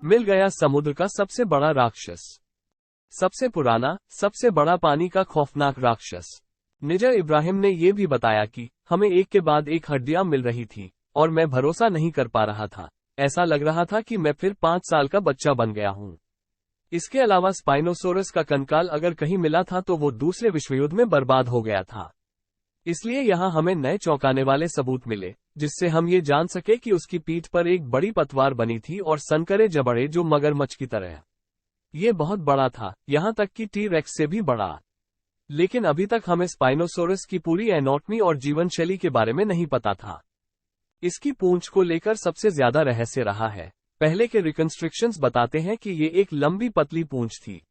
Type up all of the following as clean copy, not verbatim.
मिल गया समुद्र का सबसे बड़ा राक्षस, सबसे पुराना, सबसे बड़ा पानी का खौफनाक राक्षस। निजर इब्राहिम ने यह भी बताया कि हमें एक के बाद एक हड्डियां मिल रही थी और मैं भरोसा नहीं कर पा रहा था। ऐसा लग रहा था कि मैं फिर 5 साल का बच्चा बन गया हूं। इसके अलावा स्पाइनोसोरस का कंकाल अगर कहीं मिला था तो वो दूसरे विश्वयुद्ध में बर्बाद हो गया था। इसलिए यहाँ हमें नए चौंकाने वाले सबूत मिले, जिससे हम ये जान सके कि उसकी पीठ पर एक बड़ी पतवार बनी थी और सनकरे जबड़े जो मगरमच्छ की तरह। ये बहुत बड़ा था, यहाँ तक कि टी रेक्स से भी बड़ा। लेकिन अभी तक हमें स्पाइनोसोरस की पूरी एनाटॉमी और जीवन शैली के बारे में नहीं पता था। इसकी पूंछ को लेकर सबसे ज्यादा रहस्य रहा है। पहले के रिकंस्ट्रक्शंस बताते हैं कि ये एक लंबी पतली पूंछ थी,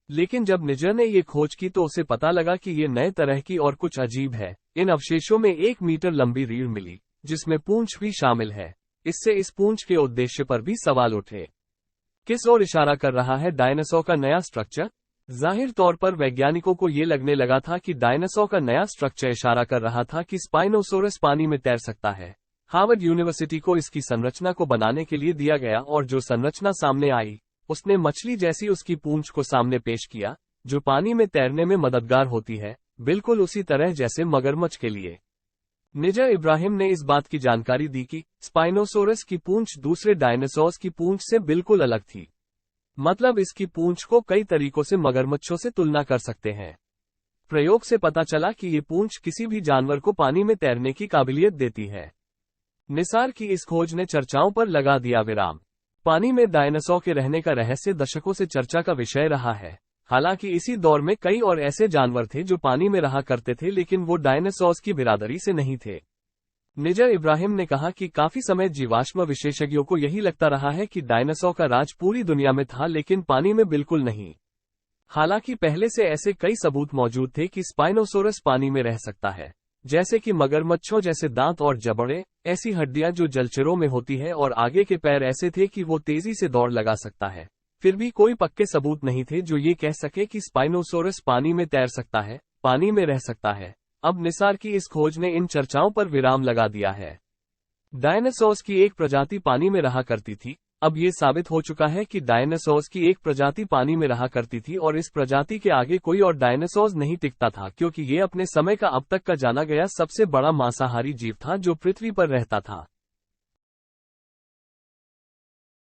लेकिन जब निजर ने ये खोज की तो उसे पता लगा कि ये नए तरह की और कुछ अजीब है। इन अवशेषों में 1 मीटर लंबी रीढ़ मिली, जिसमें पूंछ भी शामिल है। इससे इस पूंछ के उद्देश्य पर भी सवाल उठे। किस ओर इशारा कर रहा है डायनासोर का नया स्ट्रक्चर? जाहिर तौर पर वैज्ञानिकों को ये लगने लगा था कि डायनासोर का नया स्ट्रक्चर इशारा कर रहा था कि स्पाइनोसोरस पानी में तैर सकता है। हार्वर्ड यूनिवर्सिटी को इसकी संरचना को बनाने के लिए दिया गया और जो संरचना सामने आई, उसने मछली जैसी उसकी पूंछ को सामने पेश किया, जो पानी में तैरने में मददगार होती है, बिल्कुल उसी तरह जैसे मगरमच्छ के लिए। निजर इब्राहिम ने इस बात की जानकारी दी कि स्पाइनोसोरस की पूंछ दूसरे डायनासोर्स की पूंछ से बिल्कुल अलग थी। मतलब इसकी पूंछ को कई तरीकों से मगरमच्छों से तुलना कर सकते हैं। प्रयोग से पता चला कि ये पूंछ किसी भी जानवर को पानी में तैरने की काबिलियत देती है। निसार की इस खोज ने चर्चाओं पर लगा दिया विराम। पानी में डायनासोर के रहने का रहस्य दशकों से चर्चा का विषय रहा है। हालांकि इसी दौर में कई और ऐसे जानवर थे जो पानी में रहा करते थे, लेकिन वो डायनासोर्स की बिरादरी से नहीं थे। निजर इब्राहिम ने कहा कि काफी समय जीवाश्म विशेषज्ञों को यही लगता रहा है कि डायनासोर का राज पूरी दुनिया में था, लेकिन पानी में बिल्कुल नहीं। हालांकि पहले से ऐसे कई सबूत मौजूद थे कि स्पाइनोसोरस पानी में रह सकता है, जैसे कि मगरमच्छों जैसे दांत और जबड़े, ऐसी हड्डियां जो जलचरों में होती है, और आगे के पैर ऐसे थे कि वो तेजी से दौड़ लगा सकता है। फिर भी कोई पक्के सबूत नहीं थे जो ये कह सके कि स्पाइनोसोरस पानी में तैर सकता है, पानी में रह सकता है। अब निसार की इस खोज ने इन चर्चाओं पर विराम लगा दिया है। डायनासोर्स की एक प्रजाति पानी में रहा करती थी। अब ये साबित हो चुका है कि डायनासोर्स की एक प्रजाति पानी में रहा करती थी और इस प्रजाति के आगे कोई और डायनासोर्स नहीं टिकता था, क्योंकि ये अपने समय का अब तक का जाना गया सबसे बड़ा मांसाहारी जीव था जो पृथ्वी पर रहता था।